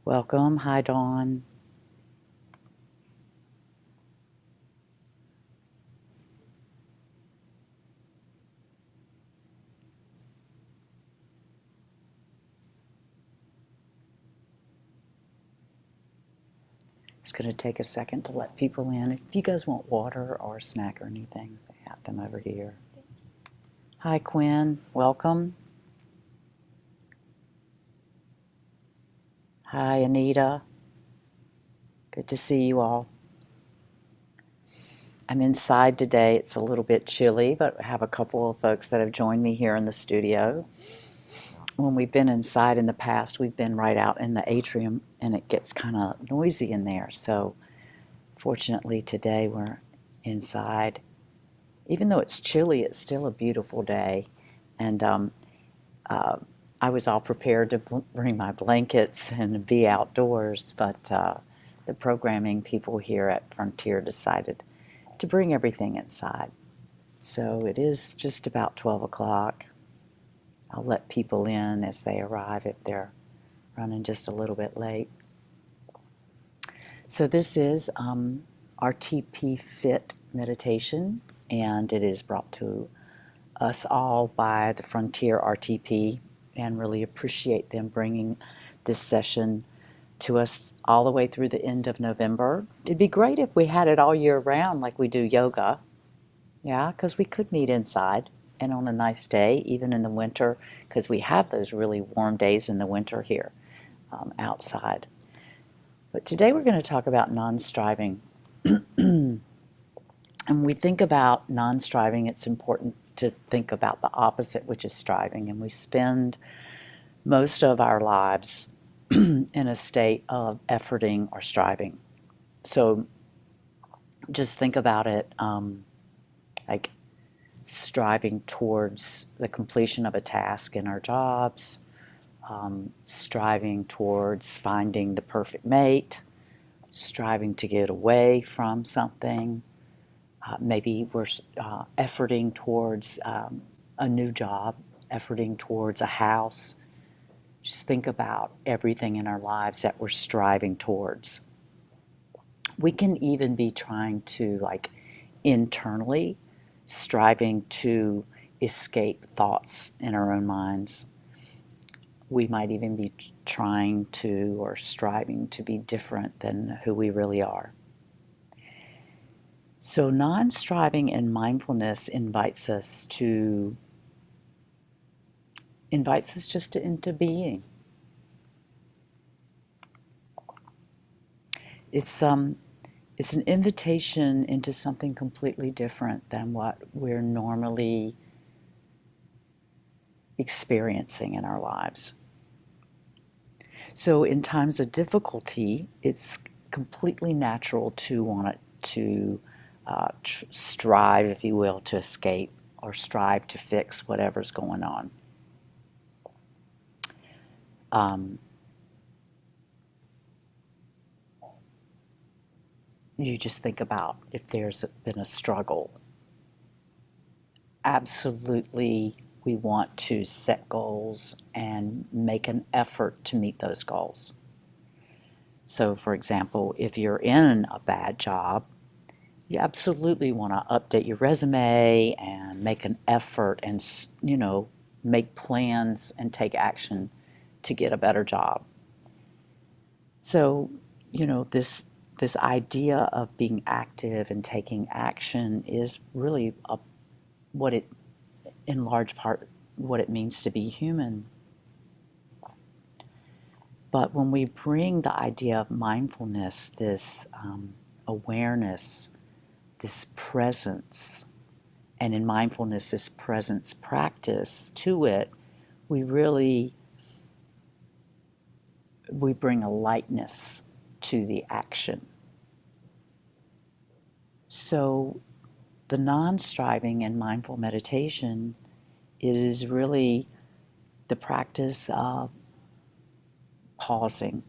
Welcome. Hi, Dawn. It's going to take a second to let people in. If you guys want water or a snack or anything, they have them over here. Hi, Quinn. Welcome. Hi, Anita. Good to see you all. I'm inside today. It's a little bit chilly, but I have a couple of folks that have joined me here in the studio. When we've been inside in the past, we've been right out in the atrium, and it gets kind of noisy in there. So fortunately today we're inside. Even though it's chilly, it's still a beautiful day. And I was all prepared to bring my blankets and be outdoors, but the programming people here at Frontier decided to bring everything inside. So it is just about 12 o'clock. I'll let people in as they arrive if they're running just a little bit late. So this is RTPfit Meditation, and it is brought to us all by the Frontier RTP, and really appreciate them bringing this session to us all the way through the end of November. It'd be great if we had it all year round like we do yoga, yeah, because we could meet inside and on a nice day, even in the winter, because we have those really warm days in the winter here outside. But today we're going to talk about non-striving. And when we think about non-striving, it's important to think about the opposite, which is striving. And we spend most of our lives in a state of efforting or striving. So just think about it like striving towards the completion of a task in our jobs, striving towards finding the perfect mate, striving to get away from something. Maybe we're efforting towards a new job, efforting towards a house. Just think about everything in our lives that we're striving towards. We can even be trying to, like, internally striving to escape thoughts in our own minds. We might even be trying to or striving to be different than who we really are. So non-striving and mindfulness invites us just into being. It's an invitation into something completely different than what we're normally experiencing in our lives. So in times of difficulty, it's completely natural to want to strive, if you will, to escape or strive to fix whatever's going on. You just think about if there's been a struggle. Absolutely, we want to set goals and make an effort to meet those goals. So, for example, if you're in a bad job, you absolutely want to update your resume and make an effort and, make plans and take action to get a better job. So, this idea of being active and taking action is really in large part, what it means to be human. But when we bring the idea of mindfulness, this awareness, this presence, and in mindfulness, this presence practice to it, we bring a lightness to the action. So the non-striving and mindful meditation is really the practice of pausing.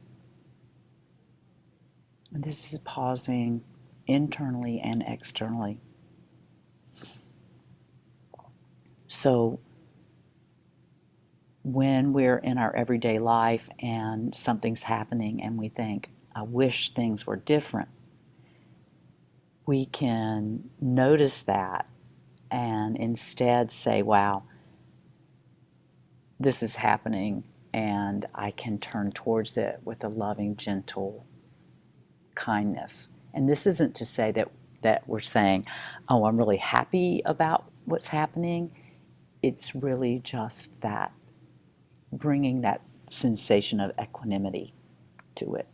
And this is pausing internally and externally. So when we're in our everyday life and something's happening and we think, I wish things were different, we can notice that and instead say, wow, this is happening, and I can turn towards it with a loving, gentle kindness. And this isn't to say that we're saying, oh, I'm really happy about what's happening. It's really just that bringing that sensation of equanimity to it.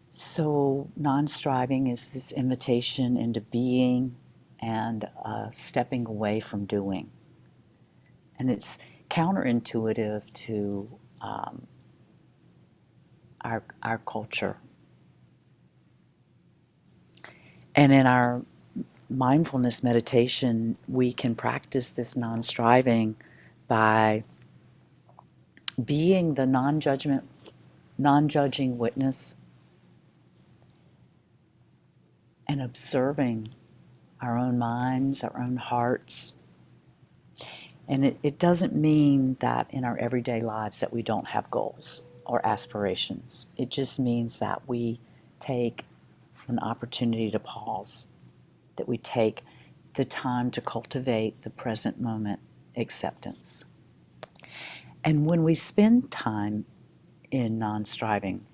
So, non striving is this invitation into being and stepping away from doing. And it's counterintuitive to our culture. And in our mindfulness meditation, we can practice this non striving by being the non judging witness and observing our own minds, our own hearts. And it doesn't mean that in our everyday lives that we don't have goals or aspirations. It just means that we take an opportunity to pause, that we take the time to cultivate the present moment acceptance. And when we spend time in non-striving,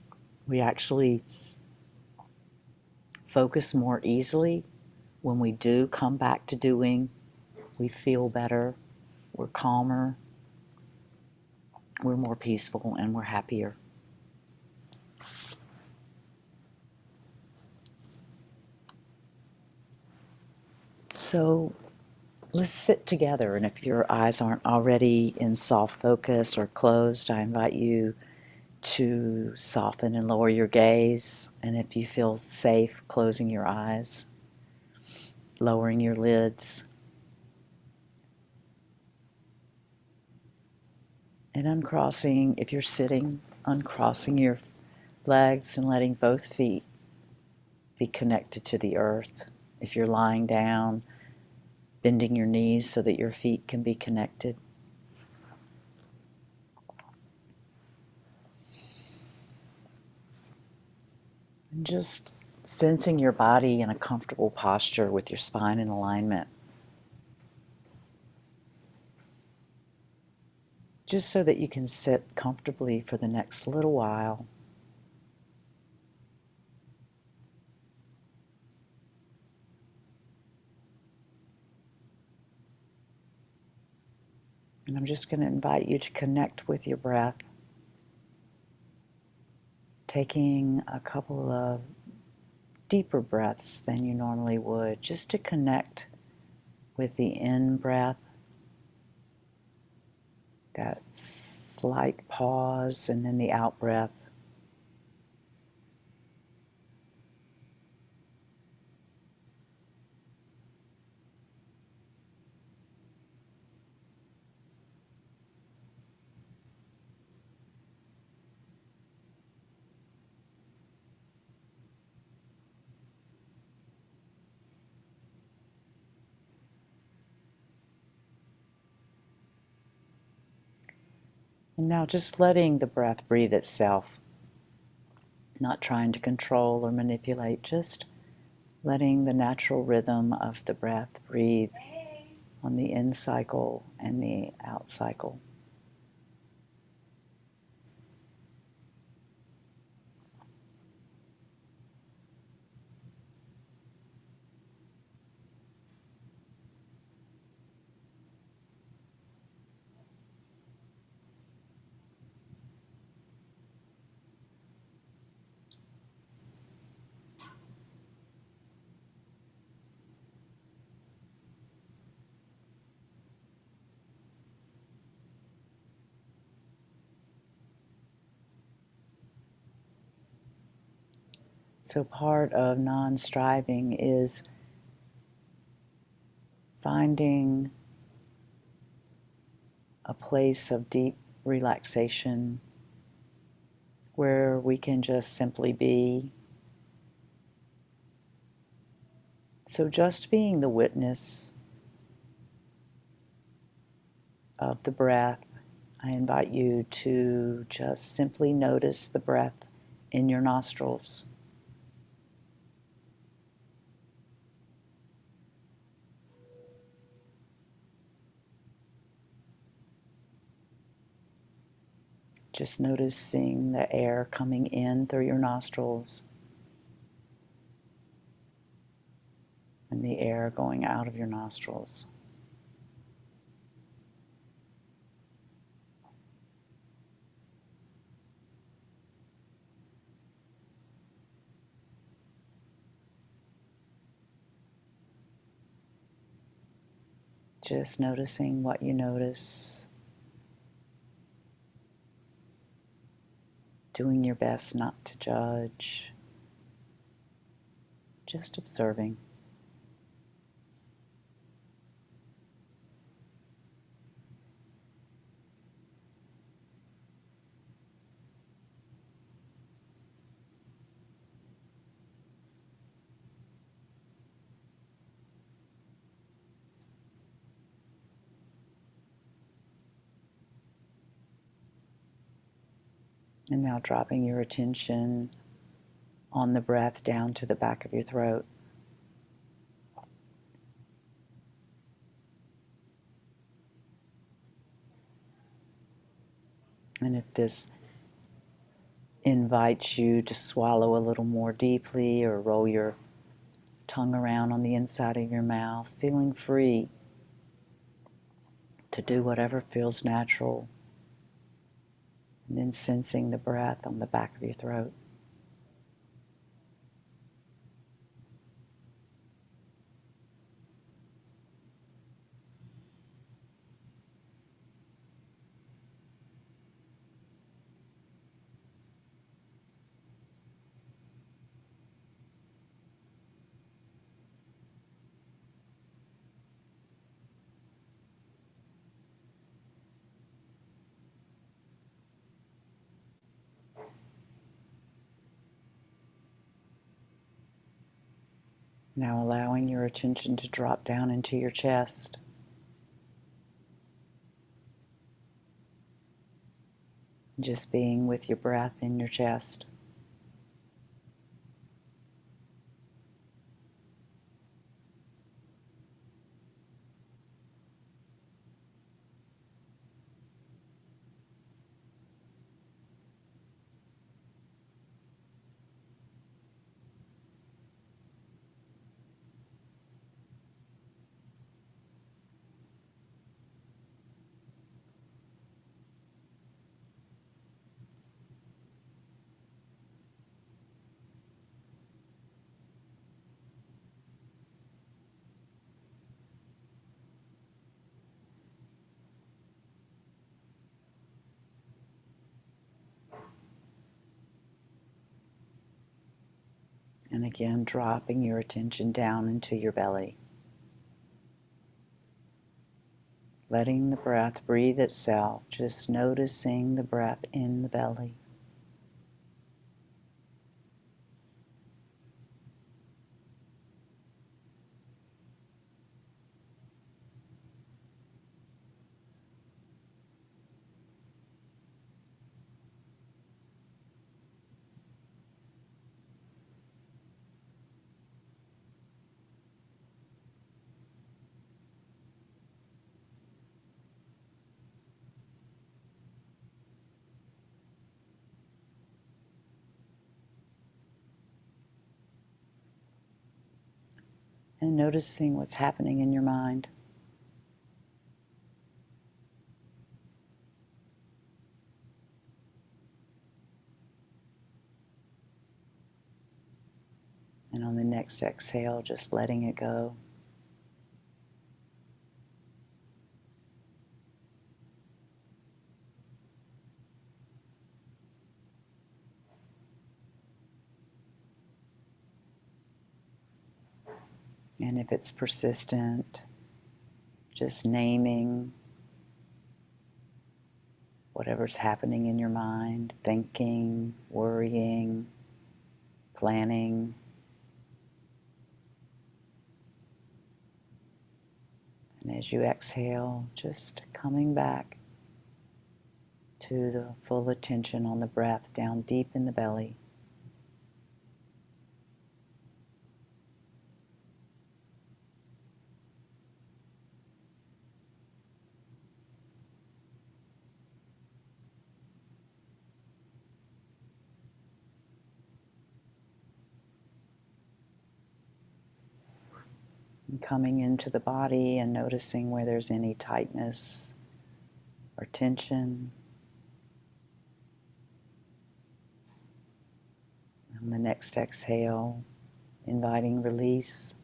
we actually focus more easily. When we do come back to doing, we feel better, we're calmer, we're more peaceful, and we're happier. So let's sit together, and if your eyes aren't already in soft focus or closed, I invite you to soften and lower your gaze, and if you feel safe, closing your eyes, lowering your lids, and uncrossing, if you're sitting, uncrossing your legs and letting both feet be connected to the earth. If you're lying down, bending your knees so that your feet can be connected. And just sensing your body in a comfortable posture with your spine in alignment. Just so that you can sit comfortably for the next little while. And I'm just going to invite you to connect with your breath, taking a couple of deeper breaths than you normally would, just to connect with the in breath, that slight pause, and then the out breath. And now just letting the breath breathe itself, not trying to control or manipulate, just letting the natural rhythm of the breath breathe on the in cycle and the out cycle. So part of non-striving is finding a place of deep relaxation where we can just simply be. So just being the witness of the breath, I invite you to just simply notice the breath in your nostrils. Just noticing the air coming in through your nostrils and the air going out of your nostrils. Just noticing what you notice, doing your best not to judge, just observing. And now dropping your attention on the breath down to the back of your throat. And if this invites you to swallow a little more deeply or roll your tongue around on the inside of your mouth, feeling free to do whatever feels natural, and then sensing the breath on the back of your throat. Now allowing your attention to drop down into your chest. Just being with your breath in your chest. And again, dropping your attention down into your belly. Letting the breath breathe itself, just noticing the breath in the belly. And noticing what's happening in your mind. And on the next exhale, just letting it go. And if it's persistent, just naming whatever's happening in your mind, thinking, worrying, planning, And as you exhale, just coming back to the full attention on the breath down deep in the belly. And coming into the body and noticing where there's any tightness or tension. On the next exhale, inviting release.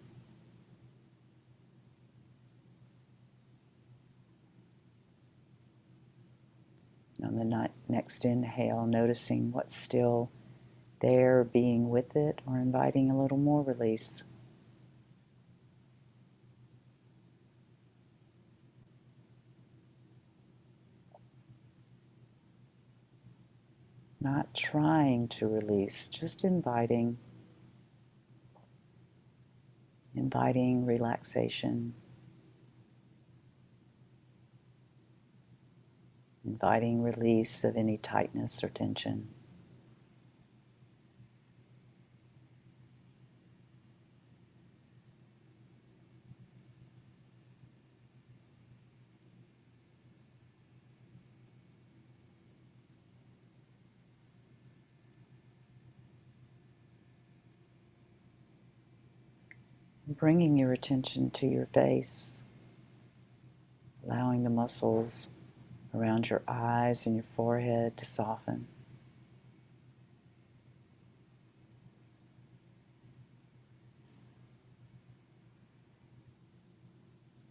On the next inhale, noticing what's still there, being with it, or inviting a little more release. Not trying to release, just inviting relaxation, inviting release of any tightness or tension. Bringing your attention to your face, allowing the muscles around your eyes and your forehead to soften.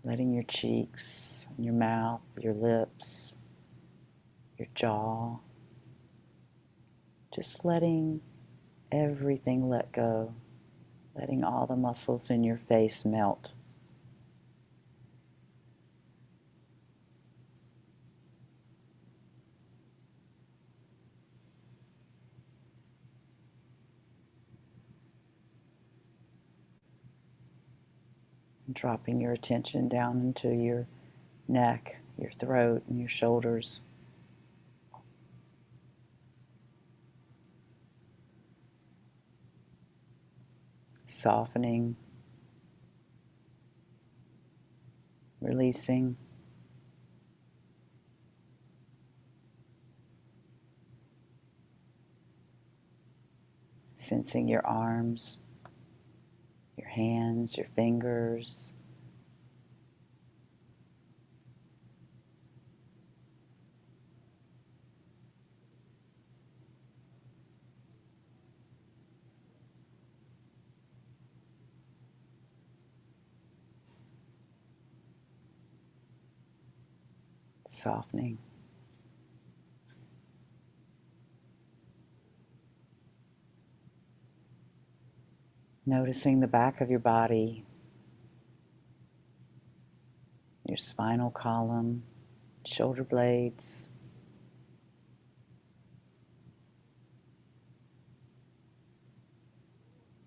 Letting your cheeks, and your mouth, your lips, your jaw, just letting everything let go, letting all the muscles in your face melt. And dropping your attention down into your neck, your throat, and your shoulders. Softening, releasing. Sensing your arms, your hands, your fingers. Softening. Noticing the back of your body, your spinal column, shoulder blades.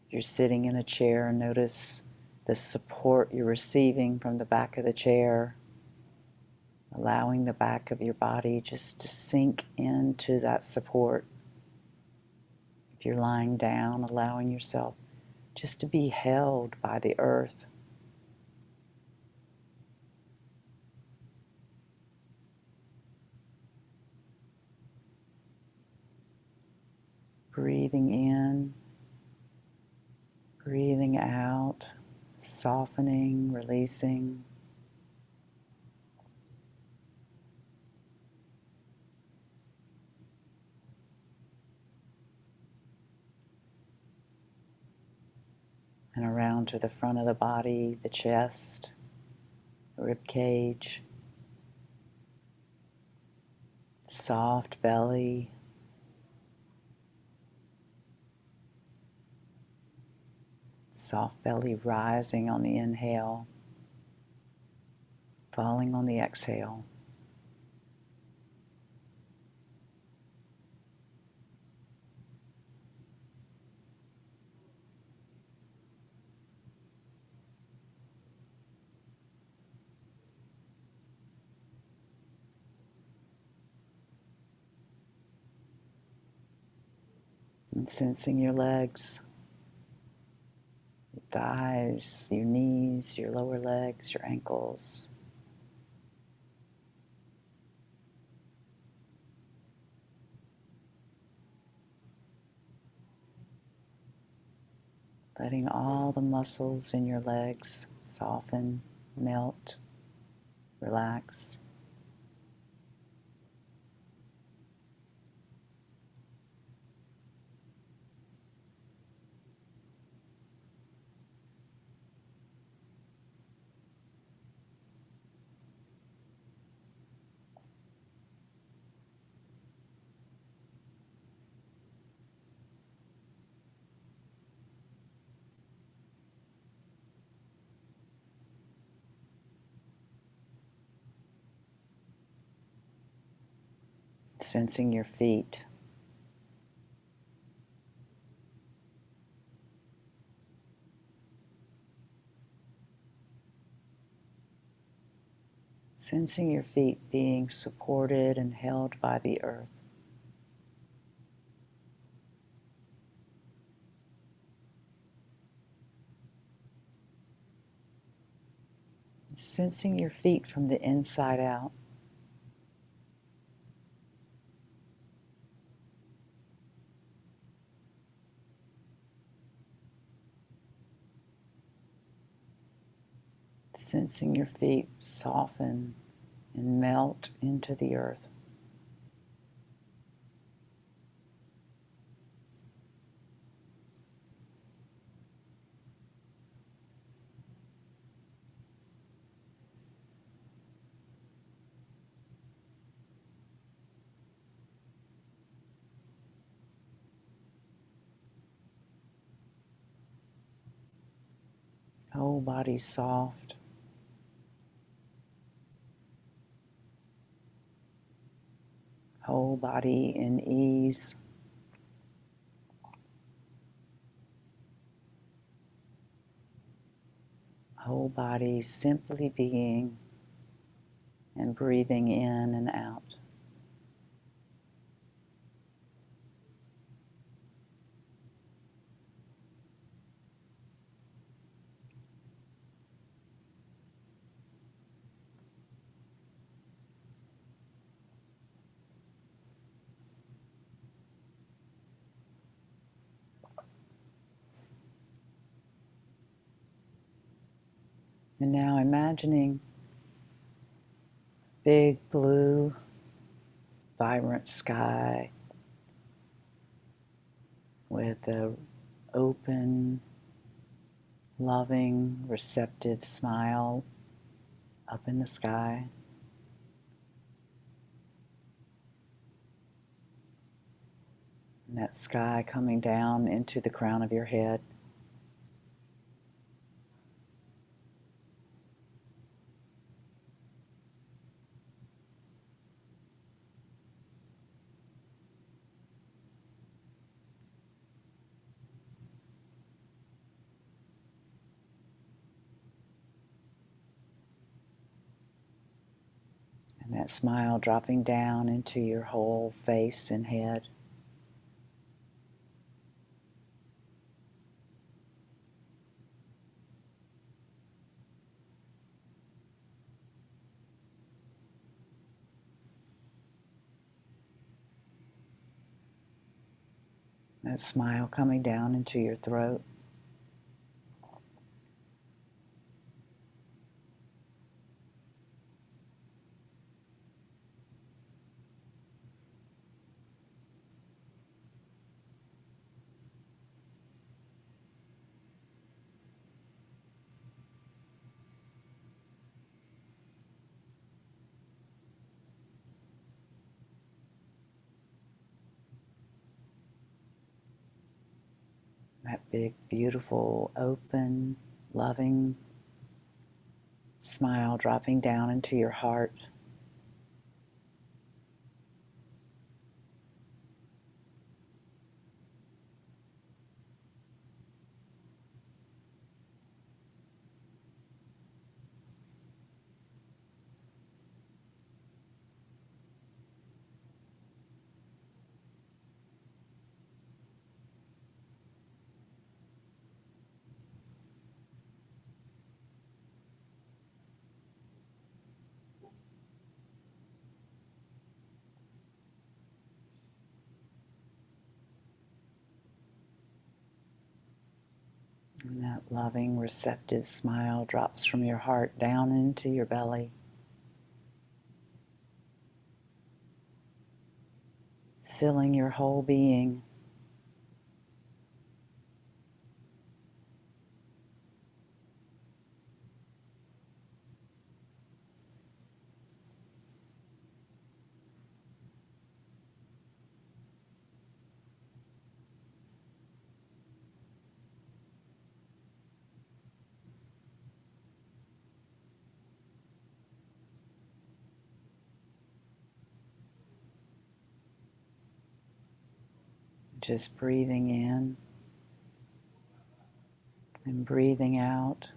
If you're sitting in a chair, notice the support you're receiving from the back of the chair, allowing the back of your body just to sink into that support. If you're lying down, allowing yourself just to be held by the earth. Breathing in, breathing out, softening, releasing. And around to the front of the body, the chest, the rib cage, soft belly, soft belly rising on the inhale, falling on the exhale. And sensing your legs, your thighs, your knees, your lower legs, your ankles. Letting all the muscles in your legs soften, melt, relax. Sensing your feet. Sensing your feet being supported and held by the earth. Sensing your feet from the inside out. Sensing your feet soften and melt into the earth. Whole body soft. Whole body in ease. Whole body simply being and breathing in and out. And now imagining big blue, vibrant sky with a open, loving, receptive smile up in the sky. And that sky coming down into the crown of your head. And that smile dropping down into your whole face and head. That smile coming down into your throat. That big, beautiful, open, loving smile dropping down into your heart. That loving, receptive smile drops from your heart down into your belly, filling your whole being. Just breathing in and breathing out,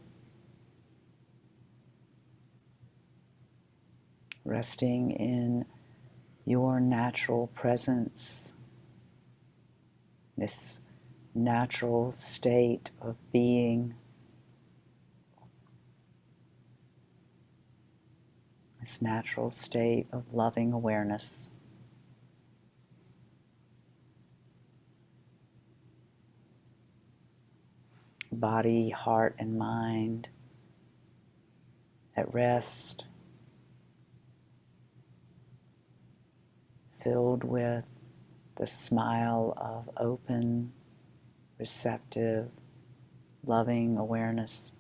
resting in your natural presence, this natural state of being, this natural state of loving awareness. Body, heart, and mind at rest, filled with the smile of open, receptive, loving awareness.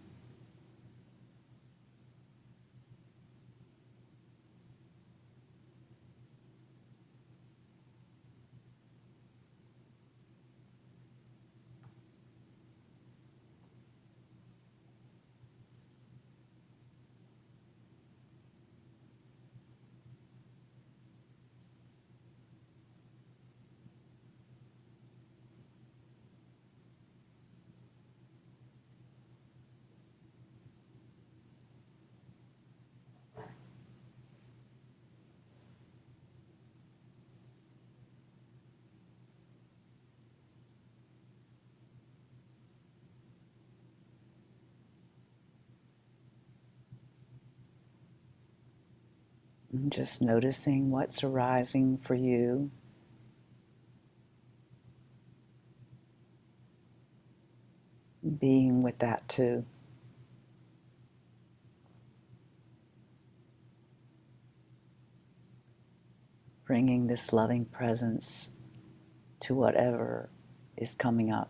And just noticing what's arising for you. Being with that too. Bringing this loving presence to whatever is coming up.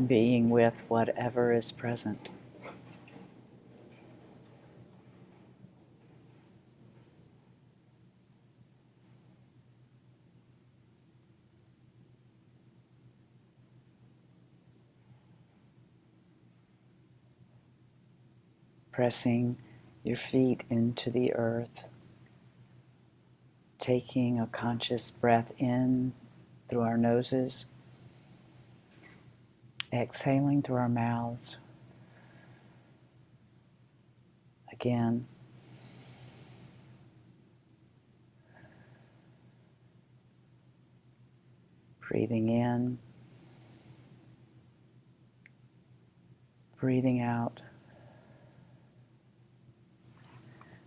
Being with whatever is present. Pressing your feet into the earth. Taking a conscious breath in through our noses. Exhaling through our mouths. Again. Breathing in. Breathing out.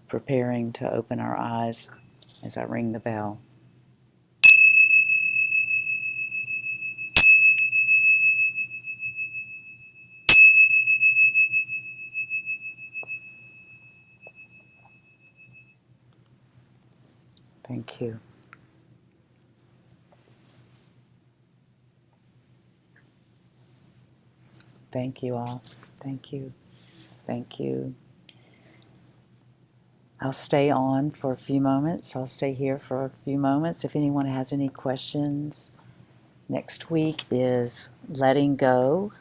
Preparing to open our eyes as I ring the bell. Thank you. Thank you all. Thank you. Thank you. I'll stay on for a few moments. I'll stay here for a few moments. If anyone has any questions, next week is letting go,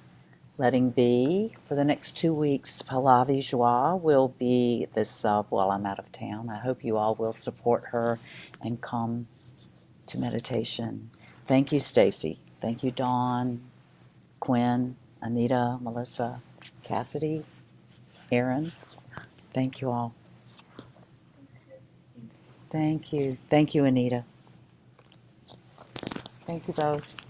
letting be. For the next 2 weeks, Pallavi Joie will be the sub while I'm out of town. I hope you all will support her and come to meditation. Thank you, Stacy. Thank you, Dawn, Quinn, Anita, Melissa, Cassidy, Aaron. Thank you all. Thank you. Thank you, Anita. Thank you both.